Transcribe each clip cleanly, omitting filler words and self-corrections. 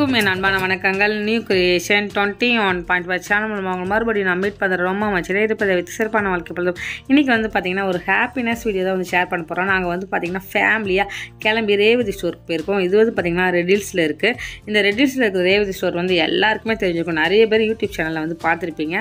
எல்லாருக்கும் என் அன்பான வணக்கங்கள். நியூ கிரியேஷன் 21.5 சேனல் மூலமாக மறுபடியும் நான் மீட் பண்ணுற ரொம்ப மச்சிலே இருப்பதை வைத்து சிறப்பான வாழ்க்கை பொழுதும் இன்றைக்கி வந்து பார்த்திங்கன்னா ஒரு ஹாப்பினஸ் வீடியோ தான் வந்து ஷேர் பண்ண போகிறோம். நாங்கள் வந்து பார்த்திங்கன்னா ஃபேமிலியாக கிளம்பி ரேவதி ஸ்டோருக்கு போயிருக்கோம். இது வந்து பார்த்திங்கன்னா ரெட்டில்ஸில் இருக்குது. இந்த ரெட்டில்ஸில் இருக்கிற ரேவதி ஸ்டோர் வந்து எல்லாருக்குமே தெரிஞ்சிருக்கும். நிறைய பேர் யூடியூப் சேனலில் வந்து பார்த்துருப்பீங்க.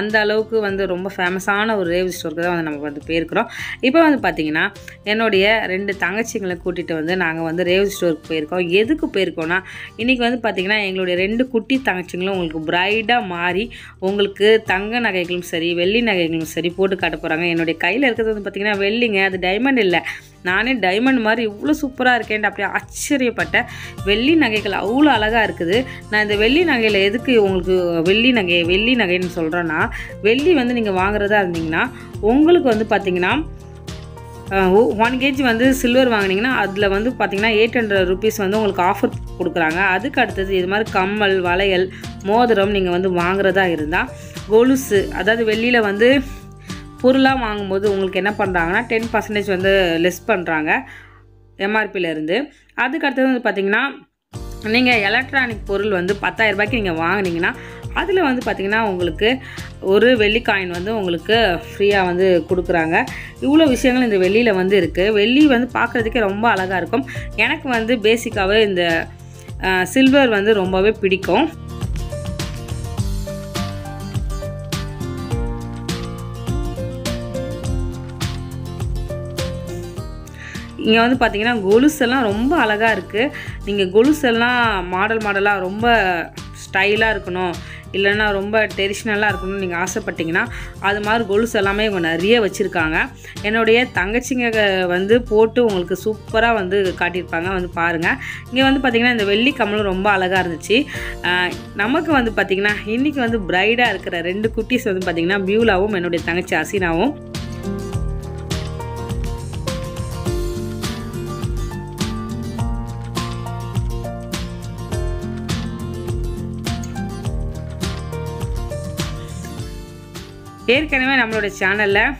அந்த அளவுக்கு வந்து ரொம்ப ஃபேமஸான ஒரு ரேவதி ஸ்டோருக்கு தான் வந்து நம்ம வந்து போயிருக்கிறோம். இப்போ வந்து பார்த்திங்கன்னா என்னுடைய 2 தங்கச்சிங்களை கூட்டிகிட்டு வந்து நாங்கள் வந்து ரேவதி ஸ்டோருக்கு போயிருக்கோம். எதுக்கு போயிருக்கோன்னா இன்றைக்கி வந்து பார்த்திங்கன்னா எங்களுடைய 2 குட்டி தங்கச்சிங்களும் உங்களுக்கு பிரைடாக மாறி உங்களுக்கு தங்க நகைகளும் சரி வெள்ளி நகைகளும் சரி போட்டு காட்ட போகிறாங்க. என்னுடைய கையில் இருக்கிறது வந்து பார்த்திங்கன்னா வெள்ளிங்க, அது டைமண்ட் இல்லை. நானே டைமண்ட் மாதிரி இவ்வளோ சூப்பராக இருக்கேன்ட்டு அப்படியே ஆச்சரியப்பட்டேன். வெள்ளி நகைகள் அவ்வளோ அழகாக இருக்குது. நான் இந்த வெள்ளி நகையில் எதுக்கு உங்களுக்கு வெள்ளி நகைன்னு சொல்கிறேன்னா, வெள்ளி வந்து நீங்கள் வாங்குறதா இருந்தீங்கன்னா உங்களுக்கு வந்து பார்த்திங்கன்னா 1 kg வந்து சில்வர் வாங்கினீங்கன்னா அதில் வந்து பார்த்திங்கன்னா 800 rupees வந்து உங்களுக்கு ஆஃபர் கொடுக்குறாங்க. அதுக்கு அடுத்தது இது மாதிரி கம்மல், வளையல், மோதிரம் நீங்கள் வந்து வாங்குறதா இருந்தால் கொலுசு, அதாவது வெளியில் வந்து பொருளாக வாங்கும்போது உங்களுக்கு என்ன பண்ணுறாங்கன்னா 10% வந்து லெஸ் பண்ணுறாங்க எம்ஆர்பியிலேருந்து. அதுக்கு அடுத்தது வந்து பார்த்திங்கன்னா நீங்கள் எலக்ட்ரானிக் பொருள் வந்து 10,000 ரூபாய்க்கு நீங்கள் வாங்கினீங்கன்னா அதில் வந்து பார்த்திங்கன்னா உங்களுக்கு ஒரு வெள்ளி காயின் வந்து உங்களுக்கு ஃப்ரீயாக வந்து கொடுக்குறாங்க. இவ்வளோ விஷயங்கள் இந்த வெள்ளியில் வந்து இருக்குது. வெள்ளி வந்து பார்க்குறதுக்கே ரொம்ப அழகாக இருக்கும். எனக்கு வந்து பேசிக்காகவே இந்த சில்வர் வந்து ரொம்பவே பிடிக்கும். இங்கே வந்து பார்த்திங்கன்னா கொலுசெல்லாம் ரொம்ப அழகாக இருக்குது. நீங்கள் கொலுசெல்லாம் மாடலாக ரொம்ப ஸ்டைலாக இருக்கணும், இல்லைன்னா ரொம்ப ட்ரெடிஷ்னலாக இருக்கணும்னு நீங்கள் ஆசைப்பட்டீங்கன்னா அது மாதிரி கொலுசு எல்லாமே இவங்க நிறைய வச்சுருக்காங்க. என்னுடைய தங்கச்சிங்க வந்து போட்டு உங்களுக்கு சூப்பராக வந்து காட்டியிருப்பாங்க, வந்து பாருங்கள். இங்கே வந்து பார்த்திங்கன்னா இந்த வெள்ளி கம்மலும் ரொம்ப அழகாக இருந்துச்சு. நமக்கு வந்து பார்த்திங்கன்னா இன்றைக்கி வந்து பிரைடாக இருக்கிற 2 குட்டீஸ் வந்து பார்த்திங்கன்னா பியூலாவும் என்னுடைய தங்கச்சி அசினாவும். ஏற்கனவே நம்மளோட சேனலில்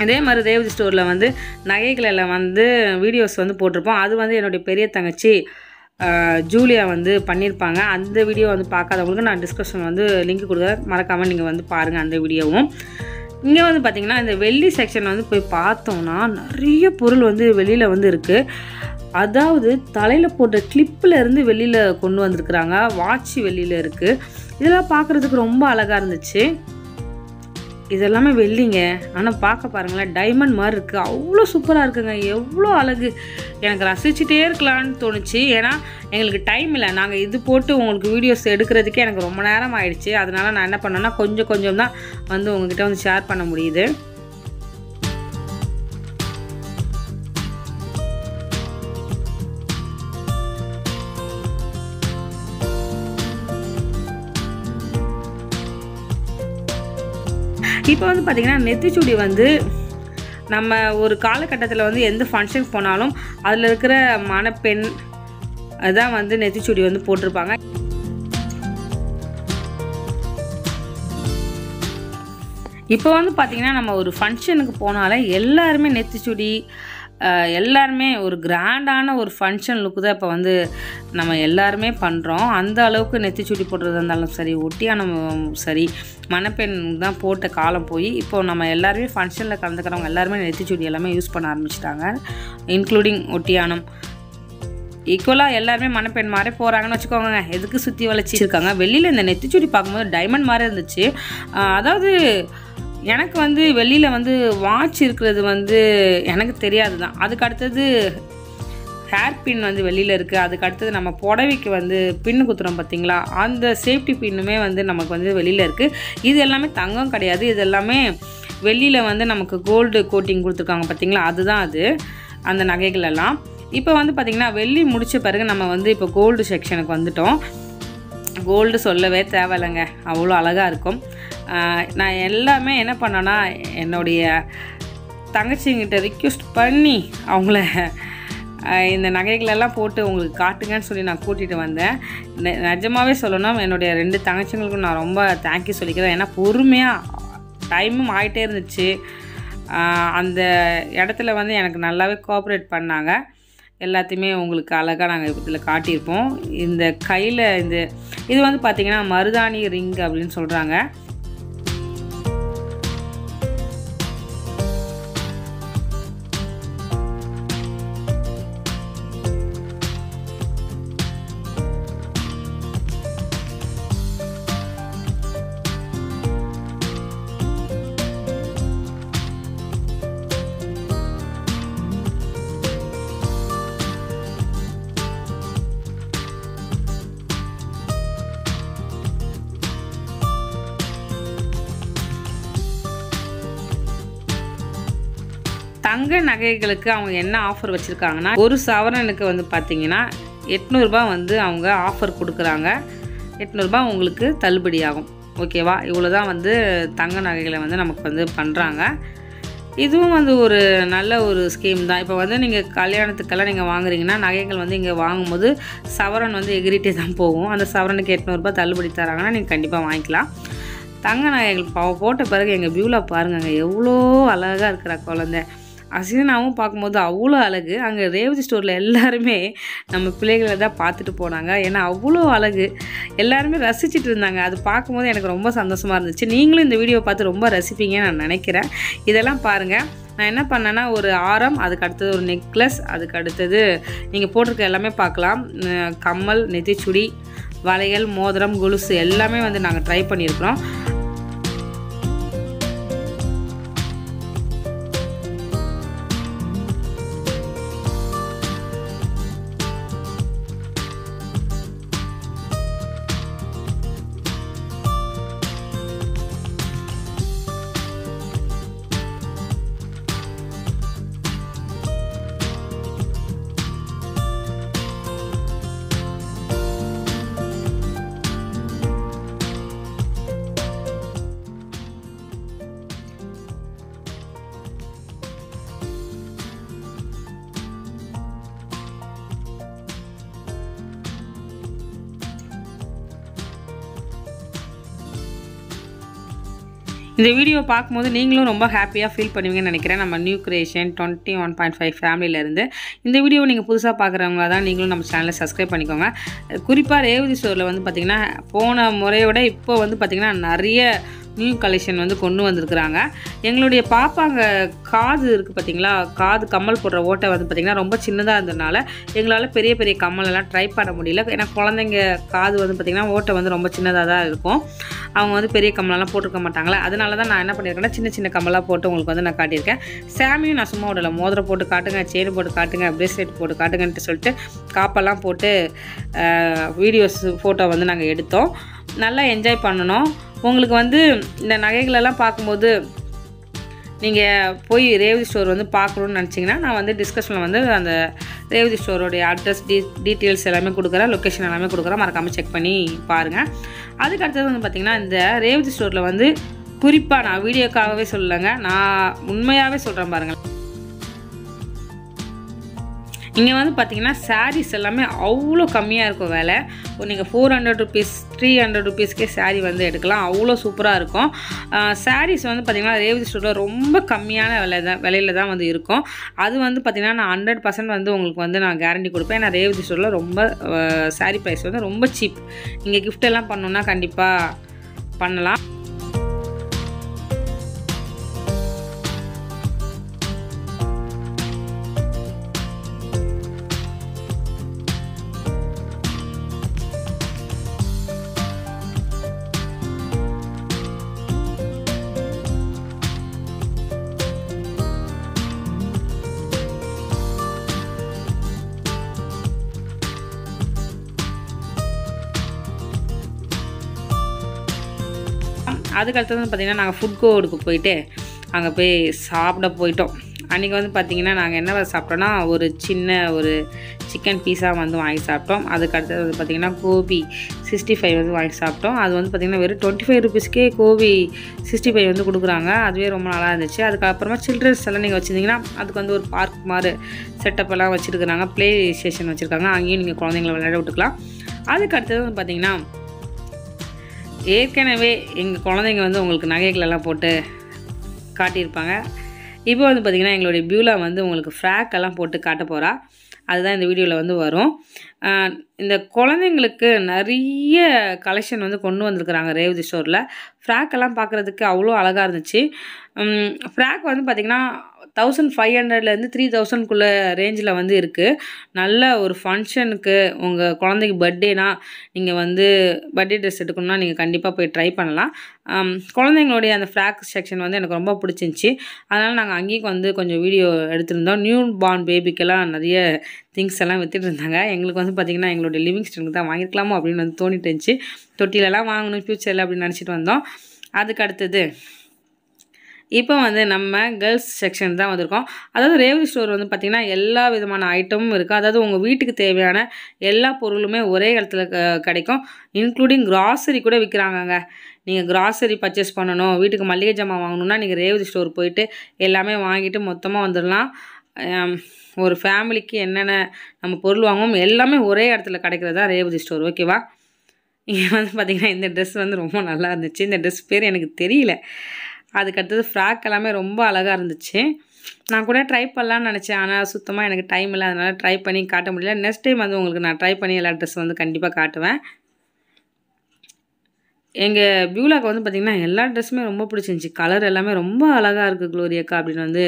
இதே மாதிரி ரேவதி ஸ்டோரில் வந்து நகைகளில் வந்து வீடியோஸ் வந்து போட்டிருப்போம். அது வந்து என்னுடைய பெரிய தங்கச்சி ஜூலியா வந்து பண்ணியிருப்பாங்க. அந்த வீடியோ வந்து பார்க்காதவங்களுக்கு நான் டிஸ்கிரிப்ஷன் வந்து லிங்க் கொடுக்குறேன், மறக்காமல் நீங்கள் வந்து பாருங்கள் அந்த வீடியோவும். இங்கே வந்து பார்த்திங்கன்னா இந்த வெள்ளி செக்ஷன் வந்து போய் பார்த்தோம்னா நிறைய பொருள் வந்து வெளியில் வந்து இருக்குது. அதாவது தலையில் போட்ட கிளிப்பில் இருந்து வெளியில் கொண்டு வந்திருக்கிறாங்க. வாட்ச் வெளியில் இருக்குது. இதெல்லாம் பார்க்குறதுக்கு ரொம்ப அழகாக இருந்துச்சு. இதெல்லாமே வெள்ளிங்க, ஆனால் பார்க்க பாருங்களேன் டைமண்ட் மாதிரி இருக்குது. அவ்வளோ சூப்பராக இருக்குங்க, எவ்வளோ அழகு. எனக்கு ரசிச்சுட்டே இருக்கலான்னு தோணுச்சு. ஏன்னா எங்களுக்கு டைம் இல்லை. நாங்கள் இது போட்டு உங்களுக்கு வீடியோஸ் எடுக்கிறதுக்கே எனக்கு ரொம்ப நேரம் ஆயிடுச்சு. அதனால நான் என்ன பண்ணேன்னா கொஞ்சம் தான் வந்து உங்ககிட்ட வந்து ஷேர் பண்ண முடியுது. இப்போ வந்து பார்த்திங்கன்னா நெத்திச்சுடி வந்து நம்ம ஒரு காலகட்டத்தில் வந்து எந்த ஃபங்க்ஷனுக்கு போனாலும் அதில் இருக்கிற மணப்பெண் அதான் வந்து நெத்திச்சுடி வந்து போட்டிருப்பாங்க. இப்போ வந்து பார்த்திங்கன்னா நம்ம ஒரு ஃபங்க்ஷனுக்கு போனாலே எல்லாருமே நெத்திச்சுடி, எல்லாருமே ஒரு கிராண்டான ஒரு ஃபங்க்ஷன் லுக்கு தான் இப்போ வந்து நம்ம எல்லாருமே பண்ணுறோம். அந்த அளவுக்கு நெத்திச்சுடி போடுறதா இருந்தாலும் சரி, ஒட்டியானம் சரி, மணப்பெண் தான் போட்ட காலம் போய் இப்போது நம்ம எல்லாருமே ஃபங்க்ஷனில் கலந்துக்கிறவங்க எல்லாருமே நெத்திச்சுடி எல்லாமே யூஸ் பண்ண ஆரம்பிச்சிட்டாங்க, இன்க்ளூடிங் ஒட்டியானம். ஈக்குவலாக எல்லாருமே மணப்பெண் மாதிரி போகிறாங்கன்னு வச்சுக்கோங்க. எதுக்கு சுற்றி வளைச்சிருக்காங்க. வெளியில் இந்த நெத்திச்சுடி பார்க்கும்போது டைமண்ட் மாதிரி இருந்துச்சு. அதாவது எனக்கு வந்து வெளியில் வந்து வாட்ச் இருக்கிறது வந்து எனக்கு தெரியாது தான். அதுக்கு அடுத்தது ஹேர் பின் வந்து வெளியில் இருக்குது. அதுக்கு அடுத்தது நம்ம புடவைக்கு வந்து பின்னு குத்துறோம் பார்த்திங்களா, அந்த சேஃப்டி பின்னுமே வந்து நமக்கு வந்து வெளியில் இருக்குது. இது எல்லாமே தங்கம் கிடையாது, இது எல்லாமே வெளியில் வந்து நமக்கு கோல்டு கோட்டிங் கொடுத்துருக்காங்க பார்த்திங்களா, அதுதான் அது அந்த நகைகள் எல்லாம். இப்போ வந்து பார்த்திங்கன்னா வெள்ளி முடித்த பிறகு நம்ம வந்து இப்போ கோல்டு செக்ஷனுக்கு வந்துட்டோம். கோல்டு சொல்லவே தேவையில்லைங்க, அவ்வளோ அழகாக இருக்கும். நான் எல்லாமே என்ன பண்ணேன்னா என்னுடைய தங்கச்சிங்கிட்ட ரிக்வெஸ்ட் பண்ணி அவங்கள இந்த நகைகளெல்லாம் போட்டு உங்களுக்கு காட்டுங்கன்னு சொல்லி நான் கூட்டிகிட்டு வந்தேன். நிஜமாகவே சொல்லணும், என்னுடைய 2 தங்கச்சிங்களுக்கும் நான் ரொம்ப தேங்க்யூ சொல்லிக்கிறேன். ஏன்னா பொறுமையாக டைமும் ஆகிட்டே இருந்துச்சு. அந்த இடத்துல வந்து எனக்கு நல்லாவே கோஆப்ரேட் பண்ணாங்க. எல்லாத்தையுமே உங்களுக்கு அழகாக நாங்கள் இதில் காட்டியிருப்போம். இந்த கையில் இது வந்து பார்த்திங்கன்னா மருதாணி ரிங் அப்படின்னு சொல்கிறாங்க. தங்க நகைகளுக்கு அவங்க என்ன ஆஃபர் வச்சுருக்காங்கன்னா, ஒரு சவரனுக்கு வந்து பார்த்திங்கன்னா 800 ரூபா வந்து அவங்க ஆஃபர் கொடுக்குறாங்க. 800 ரூபா உங்களுக்கு தள்ளுபடி ஆகும். ஓகேவா? இவ்வளோ தான் வந்து தங்க நகைகளை வந்து நமக்கு வந்து பண்ணுறாங்க. இதுவும் வந்து ஒரு நல்ல ஒரு ஸ்கீம் தான். இப்போ வந்து நீங்கள் கல்யாணத்துக்கெல்லாம் நீங்கள் வாங்குறீங்கன்னா, நகைகள் வந்து இங்கே வாங்கும்போது சவரன் வந்து எகிரிட்டே தான் போகும். அந்த சவரனுக்கு 800 ரூபா தள்ளுபடி தராங்கன்னா நீங்கள் கண்டிப்பாக வாங்கிக்கலாம். தங்க நகைகள் போட்ட பிறகு எங்கள் வியூவில் பாருங்க, எவ்வளோ அழகாக இருக்கிற குழந்தை. அசினாவும் பார்க்கும்போது அவ்வளோ அழகு. அங்கே ரேவதி ஸ்டோரில் எல்லாருமே நம்ம பிள்ளைகளை தான் பார்த்துட்டு போனாங்க. ஏன்னா அவ்வளோ அழகு, எல்லாருமே ரசிச்சுட்டு இருந்தாங்க. அது பார்க்கும்போது எனக்கு ரொம்ப சந்தோஷமாக இருந்துச்சு. நீங்களும் இந்த வீடியோவை பார்த்து ரொம்ப ரசிப்பீங்கன்னு நான் நினைக்கிறேன். இதெல்லாம் பாருங்கள். நான் என்ன பண்ணேன்னா, ஒரு ஆரம், அதுக்கு அடுத்தது ஒரு நெக்லஸ், அதுக்கு அடுத்தது நீங்கள் போட்டிருக்க எல்லாமே பார்க்கலாம். கம்மல், நெத்திச்சுடி, வளையல், மோதிரம், கொலுசு எல்லாமே வந்து நாங்கள் ட்ரை பண்ணியிருக்கிறோம். இந்த வீடியோ பார்க்கும்போது நீங்களும் ரொம்ப ஹாப்பியாக ஃபீல் பண்ணுவீங்கன்னு நினைக்கிறேன். நம்ம நியூ கிரியேஷன் 21.5 ஃபேமிலியிலேருந்து இந்த வீடியோவை நீங்கள் புதுசாக பார்க்குறவங்களா தான் நீங்களும் நம்ம சேனலை சப்ஸ்கிரைப் பண்ணிக்கோங்க. குறிப்பாக ரேவதி ஸ்டோரில் வந்து பார்த்திங்கன்னா, போன முறையோட இப்போ வந்து பார்த்திங்கன்னா நிறைய நியூ கலெக்ஷன் வந்து கொண்டு வந்திருக்கிறாங்க. எங்களுடைய பாப்பாங்க காது இருக்குது பார்த்திங்களா, காது கம்மல் போடுற ஓட்டை வந்து பார்த்திங்கன்னா ரொம்ப சின்னதாக இருந்ததுனால எங்களால் பெரிய பெரிய கம்மலெல்லாம் ட்ரை பண்ண முடியல. ஏன்னா குழந்தைங்க காது வந்து பார்த்திங்கன்னா ஓட்டை வந்து ரொம்ப சின்னதாக தான் இருக்கும். அவங்க வந்து பெரிய கம்மலெல்லாம் போட்டிருக்க மாட்டாங்களா. அதனால தான் நான் என்ன பண்ணியிருக்கேன்னா, சின்ன சின்ன கம்மலாக போட்டு உங்களுக்கு வந்து நான் காட்டியிருக்கேன். சாமியும் நான் சும்மா விடலை, மோதிரம் போட்டு காட்டுங்க, செயின் போட்டு காட்டுங்க, ப்ரேஸ்லெட் போட்டு காட்டுங்கன்ட்டு சொல்லிட்டு காப்பெல்லாம் போட்டு வீடியோஸ் ஃபோட்டோ வந்து நாங்கள் எடுத்தோம். நல்லா என்ஜாய் பண்ணணும். உங்களுக்கு வந்து இந்த நகைகளெல்லாம் பார்க்கும்போது நீங்கள் போய் ரேவதி ஸ்டோர் வந்து பார்க்கணுன்னு நினச்சிங்கன்னா, நான் வந்து டிஸ்கஷனில் வந்து அந்த ரேவதி ஸ்டோரோடைய அட்ரஸ் டீட்டெயில்ஸ் எல்லாமே கொடுக்குறேன், லொக்கேஷன் எல்லாமே கொடுக்குறேன். மறக்காமல் செக் பண்ணி பாருங்கள். அதுக்கு அடுத்தது வந்து பார்த்திங்கன்னா, இந்த ரேவதி ஸ்டோரில் வந்து குறிப்பாக நான் வீடியோக்காகவே சொல்லலைங்க, நான் உண்மையாகவே சொல்கிறேன் பாருங்கள். இங்கே வந்து பார்த்திங்கன்னா சாரீஸ் எல்லாமே அவ்வளோ கம்மியாக இருக்கும் விலை. நீங்கள் 400 ருபீஸ் 300 ருபீஸ்க்கே சாரீ வந்து எடுக்கலாம். அவ்வளோ சூப்பராக இருக்கும். சாரீஸ் வந்து பார்த்திங்கன்னா ரேவதி ஸ்டோரில் ரொம்ப கம்மியான விலையில் தான் வந்து இருக்கும். அது வந்து பார்த்திங்கன்னா நான் 100% வந்து உங்களுக்கு வந்து நான் கேரண்டி கொடுப்பேன். ஏன்னா ரேவதி ஸ்டோரில் ரொம்ப சாரீ ப்ரைஸ் வந்து ரொம்ப சீப். நீங்கள் கிஃப்ட் எல்லாம் பண்ணணுன்னா கண்டிப்பாக பண்ணலாம். அதுக்கு அடுத்தது வந்து பார்த்திங்கன்னா, நாங்கள் ஃபுட் கோர்ட்டுக்கு போயிட்டு அங்கே போய் சாப்பிட போயிட்டோம். அன்றைக்கி வந்து பார்த்திங்கன்னா நாங்கள் என்ன சாப்பிட்டோன்னா, ஒரு சின்ன ஒரு சிக்கன் பீஸா வந்து வாங்கி சாப்பிட்டோம். அதுக்கு அடுத்தது வந்து பார்த்திங்கன்னா கோபி 65 வந்து வாங்கி சாப்பிட்டோம். அது வந்து பார்த்திங்கன்னா வெறும் 25 ருபீஸ்க்கே கோபி 65 வந்து கொடுக்குறாங்க. அதுவே ரொம்ப நல்லா இருந்துச்சு. அதுக்கப்புறமா சில்ட்ரன்ஸ் எல்லாம் நீங்கள் வச்சுருந்தீங்கன்னா அதுக்கு வந்து ஒரு பார்க் மாதிரி செட்டப் எல்லாம் வச்சுருக்குறாங்க, ப்ளே ஸ்டேஷன் வச்சுருக்காங்க. அங்கேயும் நீங்கள் குழந்தைங்களை விளையாட விட்டுக்கலாம். அதுக்கு அடுத்தது வந்து பார்த்திங்கன்னா, ஏற்கனவே எங்கள் குழந்தைங்க வந்து உங்களுக்கு நகைகளெல்லாம் போட்டு காட்டியிருப்பாங்க. இப்போ வந்து பார்த்திங்கன்னா எங்களுடைய பியூலா வந்து உங்களுக்கு ஃப்ராக் எல்லாம் போட்டு காட்ட போகிறா. அதுதான் இந்த வீடியோவில் வந்து வரும். இந்த குழந்தைங்களுக்கு நிறைய கலெக்ஷன் வந்து கொண்டு வந்திருக்கிறாங்க ரேவதி ஸ்டோரில். ஃப்ராக்கெல்லாம் பார்க்குறதுக்கு அவ்வளோ அழகாக இருந்துச்சு. ஃப்ராக் வந்து பார்த்திங்கன்னா 1500லேருந்து 3000க்குள்ளே ரேஞ்சில் வந்து இருக்குது. நல்ல ஒரு ஃபங்க்ஷனுக்கு உங்கள் குழந்தைக்கு பர்த்டேனா நீங்கள் வந்து பர்த்டே ட்ரெஸ் எடுக்கணும்னா நீங்கள் கண்டிப்பாக போய் ட்ரை பண்ணலாம். குழந்தைங்களுடைய அந்த ஃப்ராக் செக்ஷன் வந்து எனக்கு ரொம்ப பிடிச்சிருந்துச்சி. அதனால் நாங்கள் அங்கேயும் வந்து கொஞ்சம் வீடியோ எடுத்திருந்தோம். நியூ பார்ன் பேபிக்கெல்லாம் நிறைய திங்ஸ் எல்லாம் விற்றுட்டு இருந்தாங்க. எங்களுக்கு வந்து பார்த்திங்கன்னா எங்களுடைய லிவிங் ஸ்டோனுக்கு தான் வாங்கிக்கலாமோ அப்படின்னு வந்து தோணிட்டு இருந்துச்சு. தொட்டிலெல்லாம் வாங்கணும் ஃப்யூச்சரில் அப்படின்னு நினச்சிட்டு வந்தோம். அதுக்கு அடுத்தது இப்போ வந்து நம்ம கேர்ள்ஸ் செக்ஷன் தான் வந்திருக்கோம். அதாவது ரேவதி ஸ்டோர் வந்து பார்த்திங்கன்னா எல்லா விதமான ஐட்டமும் இருக்குது. அதாவது உங்கள் வீட்டுக்கு தேவையான எல்லா பொருளுமே ஒரே இடத்துல கிடைக்கும். இன்க்ளூடிங் கிராசரி கூட விற்கிறாங்கங்க. நீங்கள் கிராசரி பர்ச்சேஸ் பண்ணணும், வீட்டுக்கு மளிகை ஜாமான் வாங்கணுன்னா நீங்கள் ரேவதி ஸ்டோர் போயிட்டு எல்லாமே வாங்கிட்டு மொத்தமாக வந்துடலாம். ஒரு ஃபேமிலிக்கு என்னென்ன நம்ம பொருள் வாங்குவோம் எல்லாமே ஒரே இடத்துல கிடைக்கிறது தான் ரேவதி ஸ்டோர். ஓகேவா? இங்கே வந்து பார்த்திங்கன்னா இந்த ட்ரெஸ் வந்து ரொம்ப நல்லா இருந்துச்சு. இந்த ட்ரெஸ் பேர் எனக்கு தெரியல. அதுக்கடுத்தது ஃப்ராக் எல்லாமே ரொம்ப அழகாக இருந்துச்சு. நான் கூட ட்ரை பண்ணலான்னு நினச்சேன். ஆனால் சுத்தமாக எனக்கு டைம் இல்லை. அதனால் ட்ரை பண்ணி காட்ட முடியல. நெக்ஸ்ட் டைம் வந்து உங்களுக்கு நான் ட்ரை பண்ணி எல்லா ட்ரெஸ் வந்து கண்டிப்பாக காட்டுவேன். எங்கள் பியூலாக்கு வந்து பார்த்திங்கன்னா எல்லா ட்ரெஸ்ஸுமே ரொம்ப பிடிச்சிருந்துச்சி. கலர் எல்லாமே ரொம்ப அழகாக இருக்குது க்ளோரி அக்கா அப்படின்னு வந்து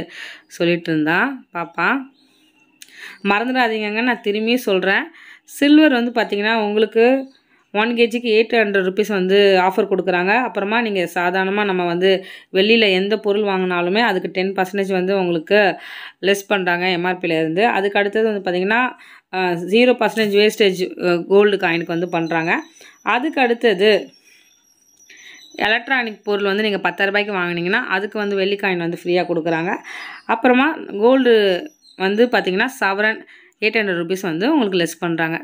சொல்லிட்டு இருந்தா பாப்பா. மறந்துடாதீங்க, நான் திரும்பியும் சொல்கிறேன். சில்வர் வந்து பார்த்திங்கன்னா உங்களுக்கு 1 kgக்கு 800 rupees வந்து ஆஃபர் கொடுக்குறாங்க. அப்புறமா நீங்கள் சாதாரணமாக நம்ம வந்து வெளியில் எந்த பொருள் வாங்கினாலுமே அதுக்கு 10% வந்து உங்களுக்கு லெஸ் பண்ணுறாங்க எம்ஆர்பியிலேருந்து. அதுக்கு அடுத்தது வந்து பார்த்திங்கன்னா 0% வேஸ்டேஜ் கோல்டு காயினுக்கு வந்து பண்ணுறாங்க. அதுக்கு அடுத்தது எலக்ட்ரானிக் பொருள் வந்து நீங்கள் 10,000 ரூபாய்க்கு வாங்கினீங்கன்னா அதுக்கு வந்து வெள்ளி காயின் வந்து ஃப்ரீயாக கொடுக்குறாங்க. அப்புறமா கோல்டு வந்து பார்த்திங்கன்னா சவரன் 800 rupees வந்து உங்களுக்கு லெஸ் பண்ணுறாங்க.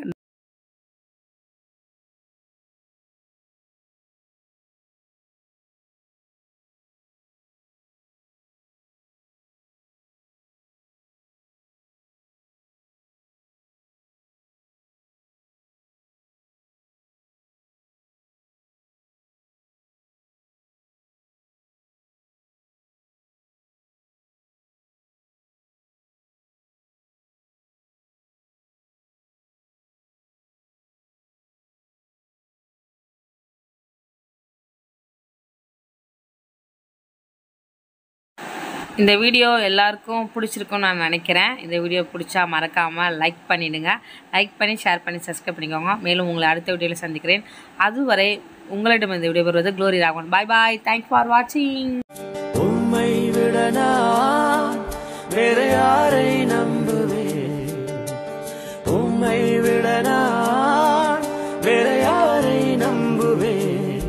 இந்த வீடியோ எல்லாருக்கும் பிடிச்சிருக்குன்னு நான் நினைக்கிறேன். இந்த வீடியோ பிடிச்சா மறக்காமல் லைக் பண்ணிவிடுங்க. லைக் பண்ணி ஷேர் பண்ணி சப்ஸ்கிரைப் பண்ணிக்கோங்க. மேலும் உங்களை அடுத்த வீடியோவில் சந்திக்கிறேன். அதுவரை உங்களிடம் இந்த வீடியோ வருவது glory Raghavan. Bye bye. Thanks for வாட்சிங். உம்மை விட நான் வேற யாரை நம்புவேன்? உம்மை விட நான் வேற யாரை நம்புவேன்?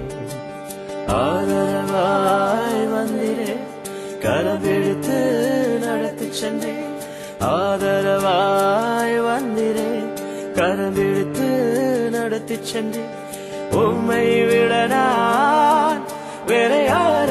ஆதரவாய் வந்திரே, கரவெடுத்து நடத்தி சென்றேன். ஆதரவாய் வந்திரே, கரவெடுத்து நடத்தி சென்றேன். உம்மை விட நான் வேற யாரை